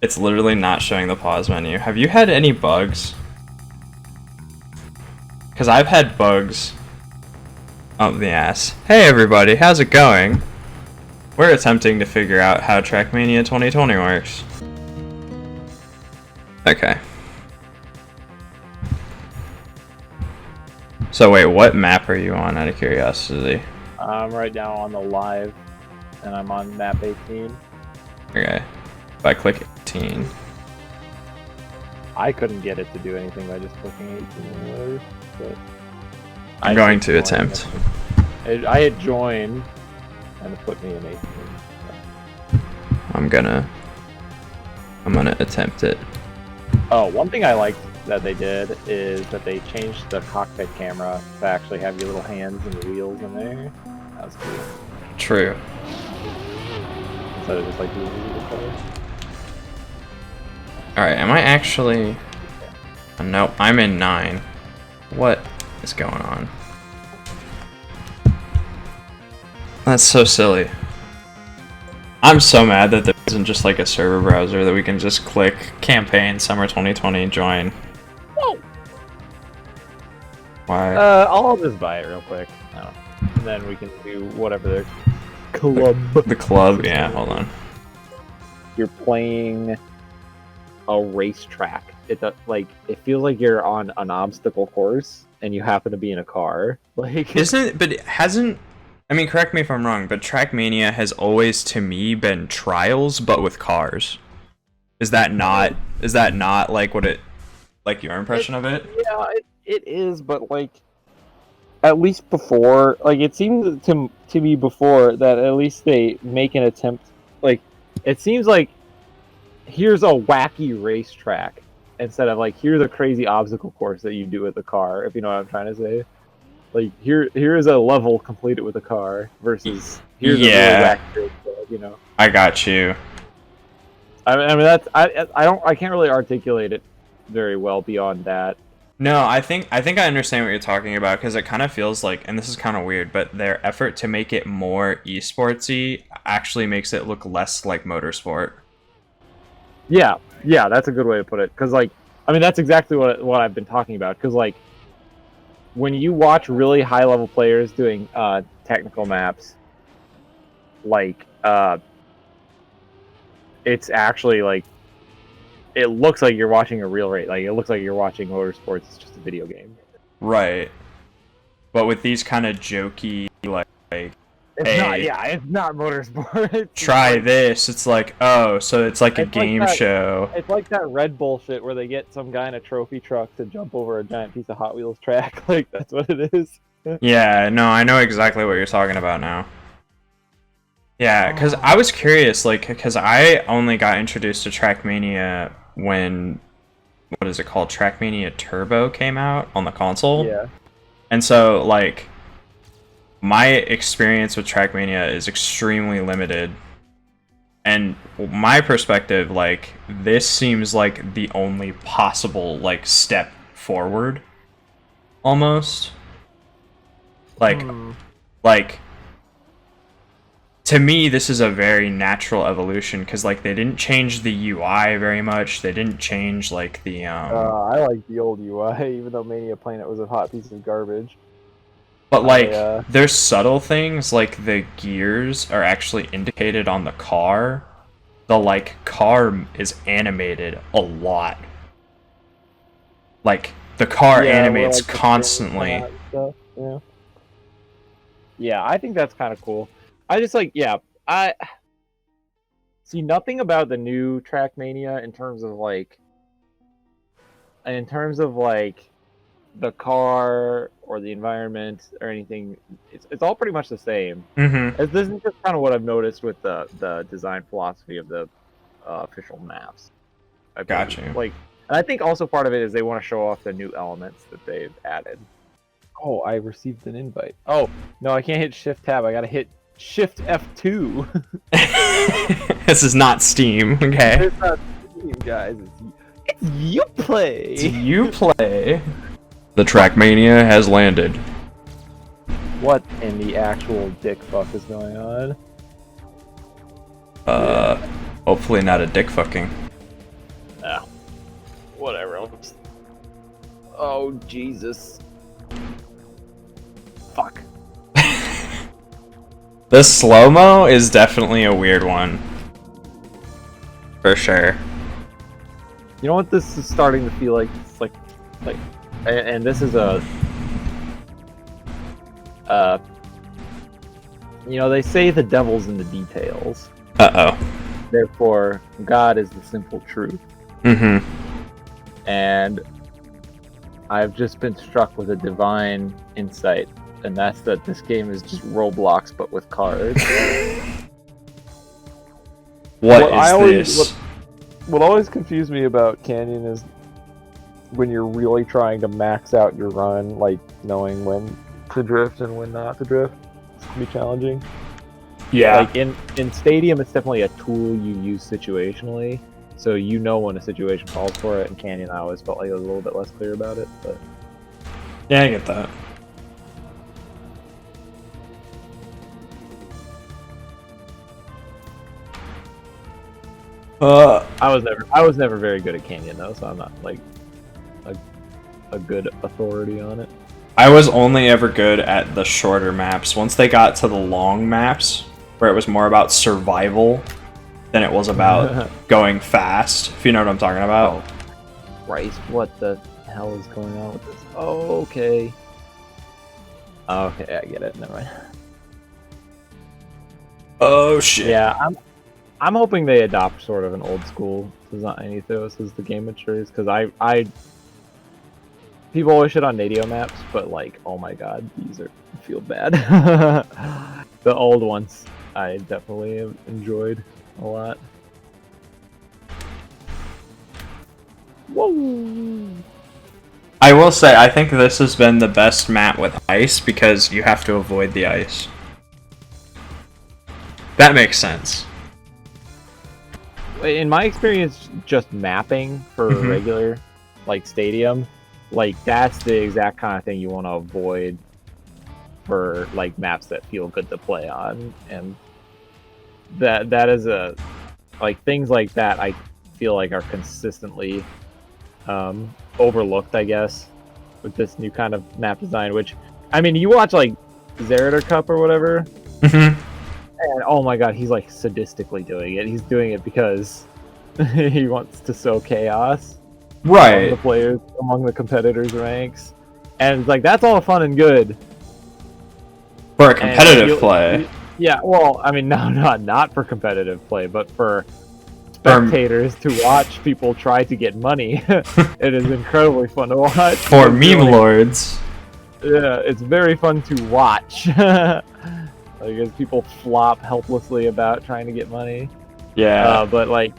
It's literally not showing the pause menu. Have you had any bugs? Because I've had bugs up the ass. Hey everybody, how's it going? We're attempting to figure out how Trackmania 2020 works. Okay. So wait, what map are you on, out of curiosity? I'm right now on the live, and I'm on map 18. Okay. If I click 18. I couldn't get it to do anything by just clicking 18 or whatever, but... I'm going to attempt. I had joined, and it put me in 18. So. I'm gonna attempt it. Oh, one thing I liked that they did is that they changed the cockpit camera to actually have your little hands and the wheels in there. That was cool. True. Instead of just like doing the color. Alright, am I actually... Nope, I'm in 9. What is going on? That's so silly. I'm so mad that there isn't just like a server browser that we can just click campaign summer 2020 join. Whoa. Why? I'll just buy it real quick. No. And then we can do whatever the club. The club? Yeah, hold on. You're playing a racetrack. It feels like you're on an obstacle course and you happen to be in a car. Like, isn't it? But it hasn't. I mean, correct me if I'm wrong, but Trackmania has always, to me, been trials, but with cars. Is that not like what it, like your impression of it? Yeah, it is, but like, at least before, like it seems to me before that at least they make an attempt. Like, it seems like here's a wacky racetrack instead of like here's a crazy obstacle course that you do with a car. If you know what I'm trying to say. Like here is a level completed with a car versus here's a really wacky racetrack, you know. I got you. I mean that's I can't really articulate it very well beyond that. No, I think I understand what you're talking about because it kind of feels like, and this is kind of weird, but their effort to make it more esportsy actually makes it look less like motorsport. Yeah, that's a good way to put it. Because like, I mean, that's exactly what I've been talking about. Because like, when you watch really high level players doing technical maps, like it's actually like. It looks like you're watching a real race. Like, it looks like you're watching motorsports. It's just a video game. Right. But with these kind of jokey, like it's hey, not. Yeah, it's not motorsport. Try this. It's like, oh, so it's like a game like that, show. It's like that Red Bull shit where they get some guy in a trophy truck to jump over a giant piece of Hot Wheels track. Like, that's what it is. Yeah, no, I know exactly what you're talking about now. Yeah, because I was curious, like, because I only got introduced to Trackmania when, what is it called? Trackmania Turbo came out on the console. Yeah. And so, like, my experience with Trackmania is extremely limited. And my perspective, like, this seems like the only possible, like, step forward. Almost. Like, to me, this is a very natural evolution because, like, they didn't change the UI very much. They didn't change, like, the I like the old UI, even though Mania Planet was a hot piece of garbage. But like, there's subtle things like the gears are actually indicated on the car. The like car is animated a lot. Like the car animates like constantly. Yeah. Yeah, I think that's kind of cool. I just like, I see nothing about the new Trackmania in terms of like the car or the environment or anything. It's all pretty much the same. Mm-hmm. This is just kind of what I've noticed with the design philosophy of the official maps. Got you. Like, and I think also part of it is they want to show off the new elements that they've added. Oh, I received an invite. Oh no, I can't hit Shift Tab. I gotta hit Shift F2. This is not Steam, okay? It's not Steam, guys. It's Uplay. It's Uplay. The Trackmania has landed. What in the actual dick fuck is going on? Hopefully not a dick fucking. Oh, Jesus. Fuck. The slow-mo is definitely a weird one. For sure. You know what this is starting to feel like? It's like, and this is a, you know, they say the devil's in the details. Uh-oh. Therefore, God is the simple truth. Mm-hmm. And I've just been struck with a divine insight, and that's that this game is just Roblox, but with cars. What is this? What always confused me about Canyon is when you're really trying to max out your run, like knowing when to drift and when not to drift. It can be challenging. Yeah. Like in Stadium, it's definitely a tool you use situationally, so you know when a situation calls for it. In Canyon, I always felt like I was a little bit less clear about it, but Yeah, I get that. I was never very good at Canyon though, so I'm not like a good authority on it. I was only ever good at the shorter maps. Once they got to the long maps, where it was more about survival than it was about going fast, if you know what I'm talking about. Oh, Christ, what the hell is going on with this? Oh, okay. Okay, I get it. Never mind. Oh shit. Yeah, I'm hoping they adopt sort of an old school design ethos as the game matures, because I people always shit on Nadio maps, but like, oh my god, these feel bad. The old ones I definitely have enjoyed a lot. Whoa! I will say, I think this has been the best map with ice because you have to avoid the ice. That makes sense. In my experience, just mapping for a regular, like Stadium, like that's the exact kind of thing you want to avoid for like maps that feel good to play on, and that is a like things like that I feel like are consistently overlooked, I guess, with this new kind of map design. Which, I mean, you watch like Zerator Cup or whatever. And oh my god, he's like sadistically doing it. He's doing it because he wants to sow chaos Right. among the players, among the competitors' ranks. And it's like, that's all fun and good. For a competitive play. Yeah, well, I mean, no, not for competitive play, but for spectators to watch people try to get money. It is incredibly fun to watch. For meme lords. Yeah, it's very fun to watch. Like, as people flop helplessly about trying to get money. Yeah. But like,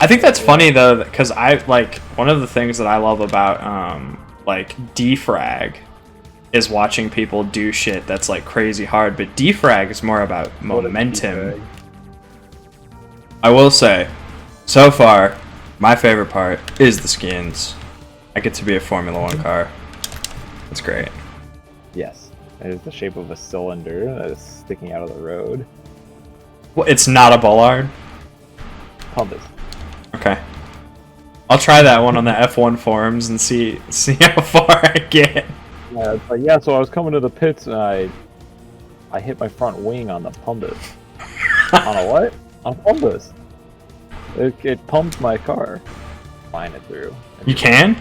I think that's funny though, because I like one of the things that I love about like defrag is watching people do shit that's like crazy hard, but defrag is more about momentum. I will say, so far, my favorite part is the skins. I get to be a Formula 1 car. It's great. Yes. It is the shape of a cylinder that is sticking out of the road. Well, it's not a bollard? Compass. Okay. I'll try that one on the F1 forums and see how far I get. Yeah, it's like, yeah, so I was coming to the pits and I hit my front wing on the pumbus. On a what? On pumbus. It pumped my car. Line it through. You can?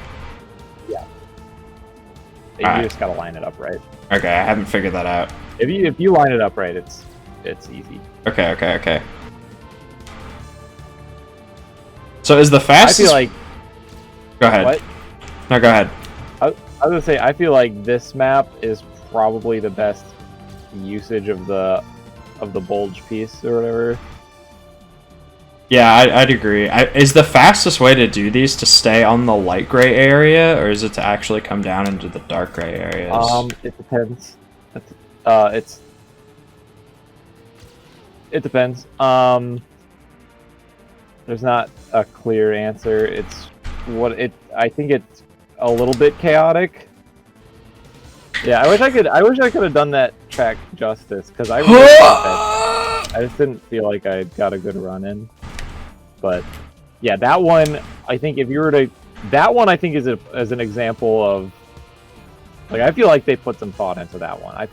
Yeah. Alright. You just gotta line it up right. Okay, I haven't figured that out. If you line it up right, it's easy. Okay. So is the fastest... I feel like... Go ahead. What? No, go ahead. I was gonna say, I feel like this map is probably the best usage of the bulge piece or whatever. Yeah, I'd agree. Is the fastest way to do these to stay on the light gray area, or is it to actually come down into the dark gray areas? It depends. It depends. There's not a clear answer. I think it's a little bit chaotic. Yeah, I wish I could have done that track justice, because I really I just didn't feel like I got a good run in. But yeah, that one, I think if you were to that one I think is as an example of, like, I feel like they put some thought into that one. I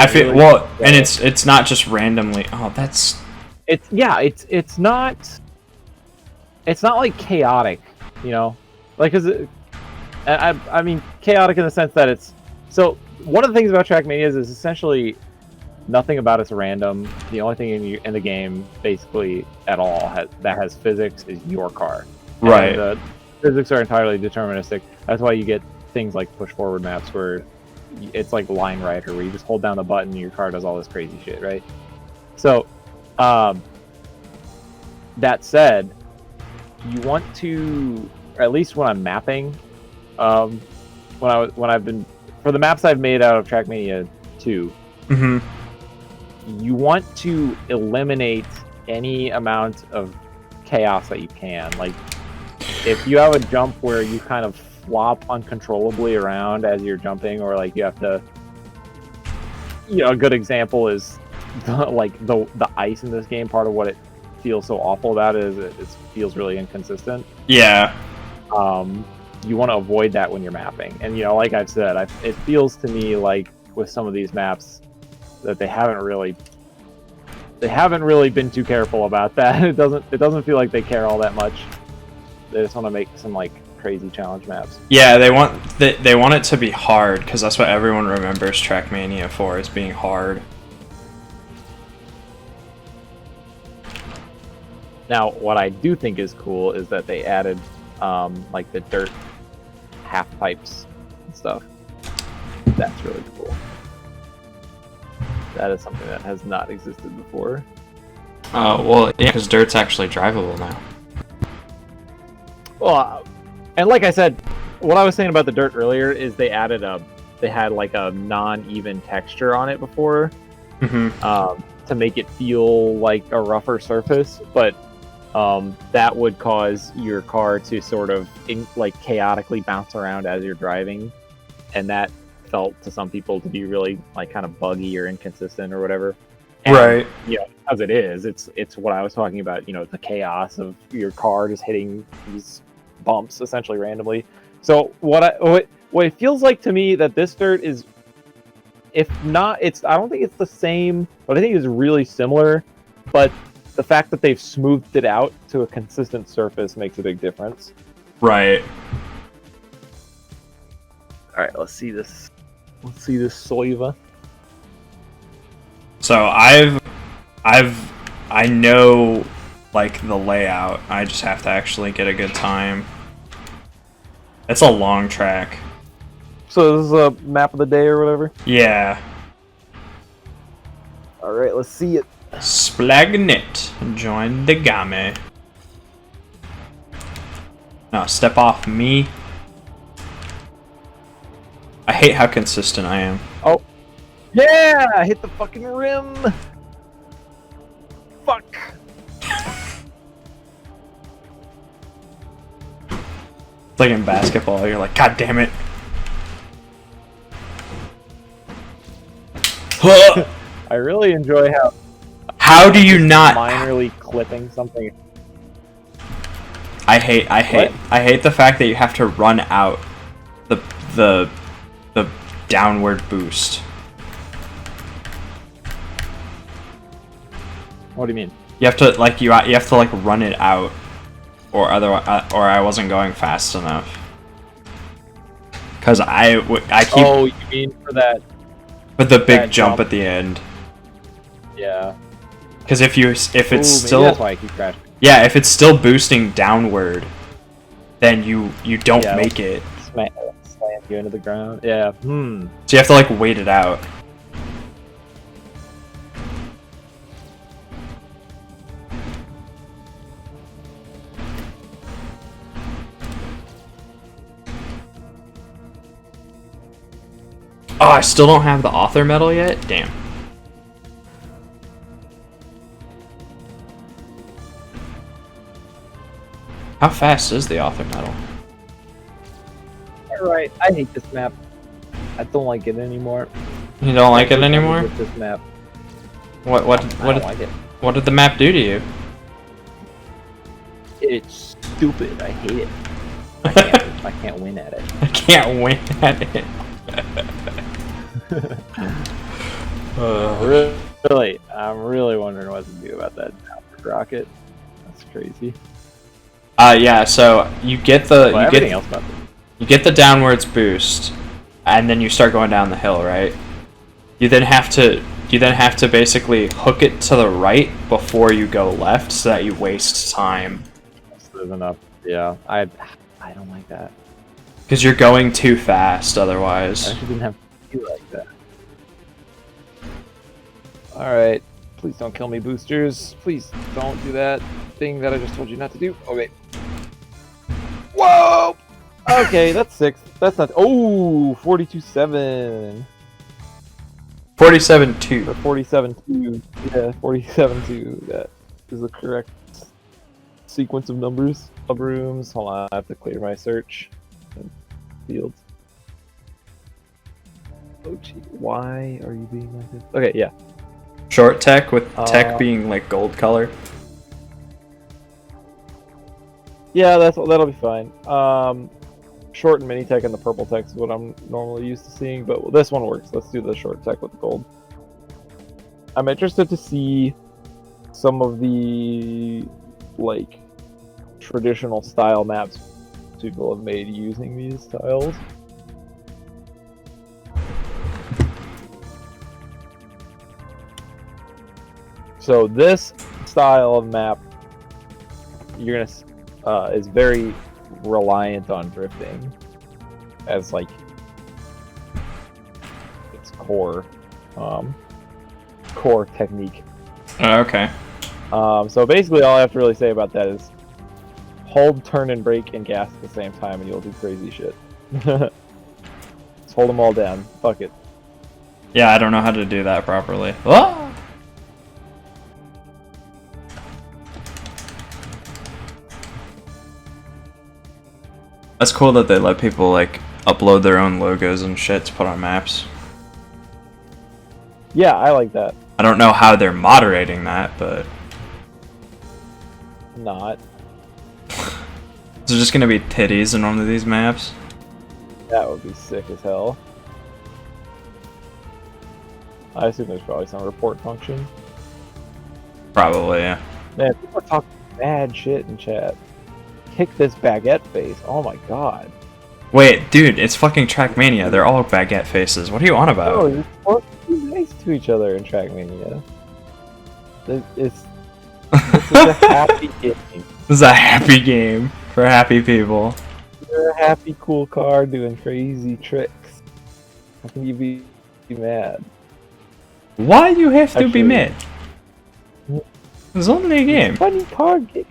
feel really well, and it's not just randomly. Oh, that's it's not like chaotic, you know, like, because I mean chaotic in the sense that it's so. One of the things about Trackmania is essentially nothing about it's random. The only thing in the game, basically at all, that has physics is your car. Right. And the physics are entirely deterministic. That's why you get things like push forward maps where it's like Line Rider, where you just hold down the button and your car does all this crazy shit, right? So, that said, you want to, or at least when I'm mapping, when I've been, for the maps I've made out of Trackmania 2, you want to eliminate any amount of chaos that you can. Like, if you have a jump where you kind of flop uncontrollably around as you're jumping, or like you have to, you know, a good example is the ice in this game. Part of what it feels so awful about it is it feels really inconsistent. Yeah. You want to avoid that when you're mapping, and you know, like I've said, it feels to me like with some of these maps that they haven't really been too careful about that. It doesn't feel like they care all that much. They just want to make some like crazy challenge maps. Yeah, they want it to be hard, because that's what everyone remembers Trackmania for, is being hard. Now, what I do think is cool is that they added like the dirt half pipes and stuff. That's really cool. That is something that has not existed before. Well, yeah, because dirt's actually drivable now. Well, and like I said, what I was saying about the dirt earlier is they had like a non-even texture on it before, to make it feel like a rougher surface, but that would cause your car to sort of like chaotically bounce around as you're driving, and that felt to some people to be really like kind of buggy or inconsistent or whatever. And, right. Yeah, as it is, it's what I was talking about. You know, the chaos of your car just hitting these bumps essentially randomly. So what it feels like to me that this dirt is, if not, I don't think it's the same, but I think it's really similar. But the fact that they've smoothed it out to a consistent surface makes a big difference. Right. All right, let's see this. Let's see this Soiva. So I know like the layout. I just have to actually get a good time. It's a long track. So this is a map of the day or whatever? Yeah. All right, let's see it. Splagnet, join the game. No, step off me. I hate how consistent I am. Oh. Yeah! I hit the fucking rim! Fuck! It's like in basketball, you're like, God damn it. I really enjoy how do you not minorly clipping something. I hate the fact that you have to run out the downward boost. What do you mean? You have to like you have to like run it out, or otherwise, or I wasn't going fast enough. Cause I keep. Oh, you mean for that? With the big jump at the end. Yeah. Because if it's still, that's why I keep crashing. Yeah, if it's still boosting downward, then you don't make it. Slam you into the ground. Yeah. So you have to like wait it out. Oh, I still don't have the author medal yet? Damn. How fast is the author medal? Alright, I hate this map. I don't like it anymore. You don't like it anymore? With this map. What I don't like it. What did the map do to you? It's stupid. I hate it. I can't win at it. I can't win at it. Really, I'm really wondering what to do about that downward rocket. That's crazy. Yeah. So you get the you get the downwards boost, and then you start going down the hill, right? You then have to basically hook it to the right before you go left, so that you waste time. That's enough. Yeah, I don't like that. Because you're going too fast otherwise. I actually didn't have to do like that. Alright. Please don't kill me, boosters. Please don't do that thing that I just told you not to do. Okay. Whoa! Okay, that's 6. That's not... Oh! 42-7. 47-2. Or 47-2. Yeah, 47-2. That is the correct sequence of numbers. Subrooms. Hold on, I have to clear my search. Fields. Oh, gee. Why are you being like this? Okay, yeah. Short tech with tech being like gold color. Yeah, that'll be fine. Short and mini tech and the purple tech is what I'm normally used to seeing, but this one works. Let's do the short tech with the gold. I'm interested to see some of the like traditional style maps people have made using these styles. So this style of map, you're gonna is very reliant on drifting as like its core technique. Okay. So basically, all I have to really say about that is hold, turn, and brake and gas at the same time, and you'll do crazy shit. Just hold them all down. Fuck it. Yeah, I don't know how to do that properly. Ah! That's cool that they let people like upload their own logos and shit to put on maps. Yeah, I like that. I don't know how they're moderating that, but Not. is there just gonna be titties in one of these maps? That would be sick as hell. I assume there's probably some report function. Probably, yeah. Man, people are talking bad shit in chat. Kick this baguette face. Oh my god. Wait, dude, it's fucking Trackmania. They're all baguette faces. What are you on about? Oh, you're supposed to be nice to each other in Trackmania. It's a happy game. This is a happy game for happy people. You're a happy, cool car doing crazy tricks. How can you be mad? Why do you have to be Actually, mad? It's only a game. Funny car game.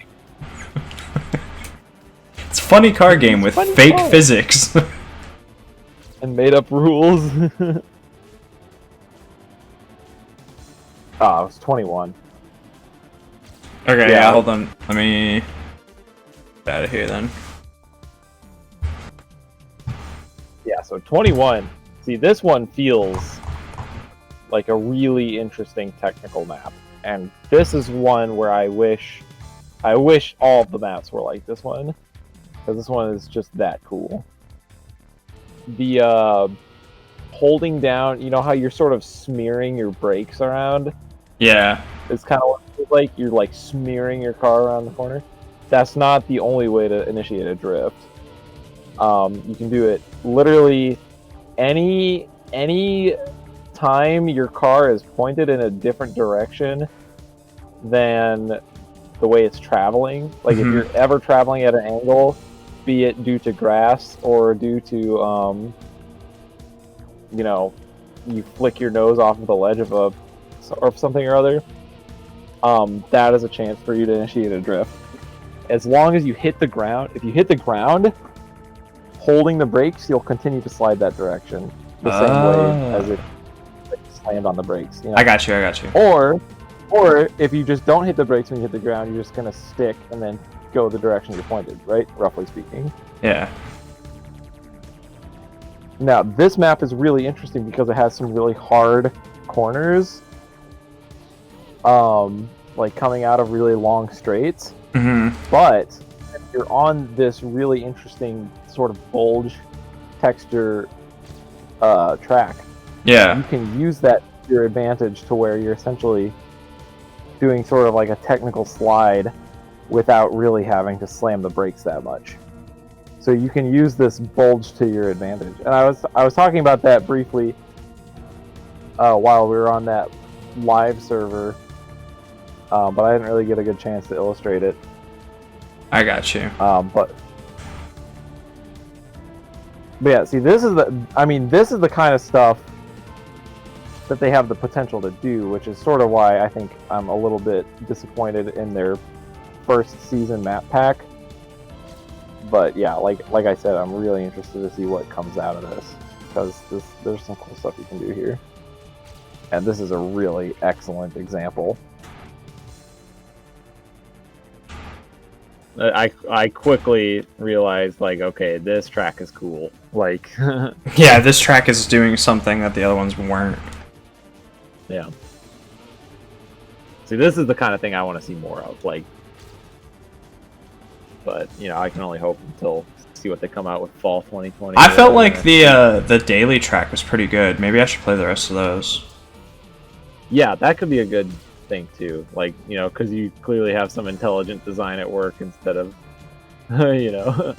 It's a funny car game with funny fake car. physics. And made up rules. Ah, it was 21. Okay, Yeah. yeah, hold on. Let me get out of here then. Yeah, so 21. See, this one feels like a really interesting technical map. And this is one where I wish all of the maps were like this one. Because this one is just that cool. The holding down, you know how you're sort of smearing your brakes around? Yeah. It's kind of what it feels like. You're like smearing your car around the corner. That's not the only way to initiate a drift. You can do it literally any time your car is pointed in a different direction than the way it's traveling. Like if you're ever traveling at an angle, be it due to grass or due to you know, you flick your nose off of the ledge of something or other, that is a chance for you to initiate a drift. As long as you hit the ground, if you hit the ground holding the brakes, you'll continue to slide that direction the same way as if you slammed on the brakes. You know? I got you. Or if you just don't hit the brakes when you hit the ground, you're just gonna stick and then go the direction you're pointed, right? Roughly speaking. Yeah. Now, this map is really interesting because it has some really hard corners, like coming out of really long straights. Mm-hmm. But at the you're on this really interesting sort of bulge texture track, Yeah. you can use that to your advantage to where you're essentially doing sort of like a technical slide without really having to slam the brakes that much. So you can use this bulge to your advantage. And I was talking about that briefly while we were on that live server, but I didn't really get a good chance to illustrate it. I got you. But yeah, see, this is the kind of stuff that they have the potential to do, which is sort of why I think I'm a little bit disappointed in their first season map pack. But yeah, like I said, I'm really interested to see what comes out of this, because there's some cool stuff you can do here. And this is a really excellent example. I quickly realized, like, okay, this track is cool. Like, yeah, this track is doing something that the other ones weren't. Yeah. See, this is the kind of thing I want to see more of, like. But you know, I can only hope until see what they come out with fall 2020. I felt like the daily track was pretty good. Maybe I should play the rest of those. Yeah, that could be a good thing too. Like, you know, because you clearly have some intelligent design at work instead of, you know,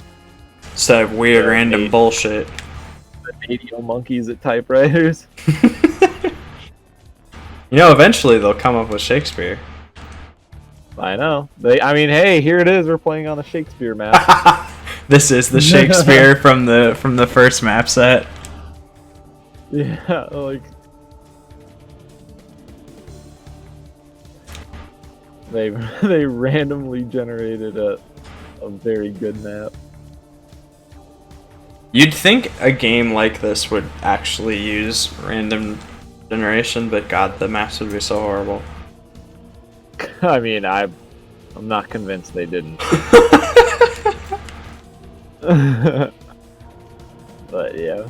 instead of weird random bullshit. The radio monkeys at typewriters. You know, eventually they'll come up with Shakespeare. I know. I mean, hey, here it is. We're playing on the Shakespeare map. This is the Shakespeare from the first map set. Yeah, like they randomly generated a very good map. You'd think a game like this would actually use random generation, but god, the maps would be so horrible. I mean, I'm not convinced they didn't. But yeah,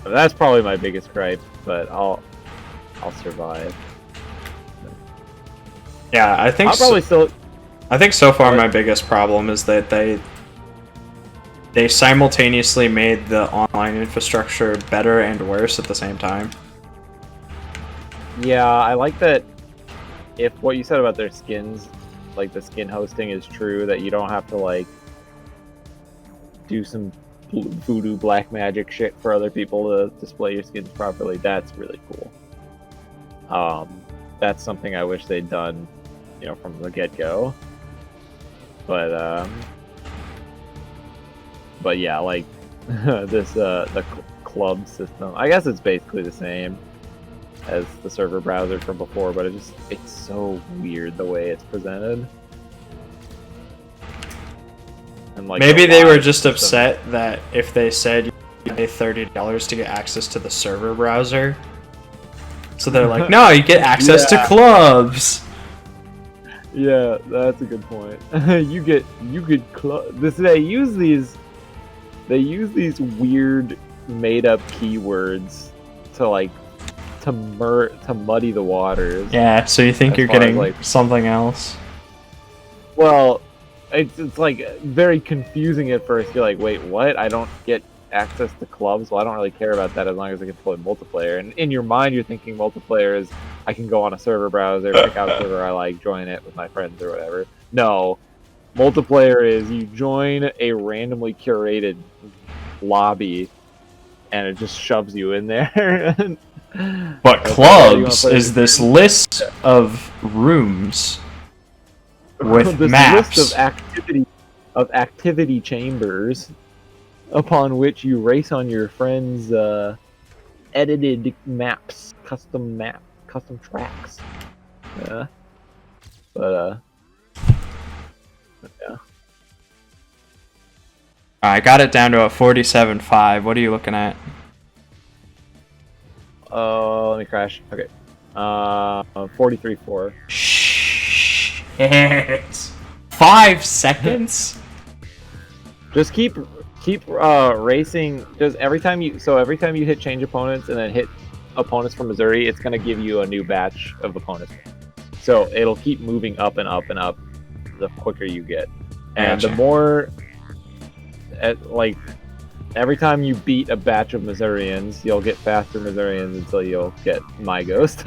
that's probably my biggest gripe. But I'll survive. Yeah, I think I'll probably still. I think so far my biggest problem is that they simultaneously made the online infrastructure better and worse at the same time. Yeah, I like that. If what you said about their skins, like the skin hosting, is true, that you don't have to like do some voodoo black magic shit for other people to display your skins properly, that's really cool. That's something I wish they'd done, you know, from the get-go. But yeah, like this the club system, I guess it's basically the same as the server browser from before, but it's so weird the way it's presented. And like maybe they were just upset that if they said you pay $30 to get access to the server browser, so they're like, no, you get access to clubs. Yeah, that's a good point. you get they use these weird made up keywords to muddy the waters. Yeah, so you think you're getting like something else. Well, it's like very confusing at first. You're like, wait, what? I don't get access to clubs? Well, I don't really care about that as long as I can play multiplayer. And in your mind, you're thinking multiplayer is I can go on a server browser, pick out a server I like, join it with my friends or whatever. No, multiplayer is you join a randomly curated lobby, and it just shoves you in there. But clubs is this list of rooms with this maps. List of activity chambers upon which you race on your friends' edited maps, custom tracks. Yeah. But yeah. I got it down to a 47.5. What are you looking at? Let me crash. Okay. 43.4. Shit. 5 seconds? Just keep racing. Just every time you hit change opponents and then hit opponents from Missouri, it's gonna give you a new batch of opponents. So it'll keep moving up and up and up the quicker you get. And Gotcha. the more like every time you beat a batch of Missourians, you'll get faster Missourians until you'll get my ghost.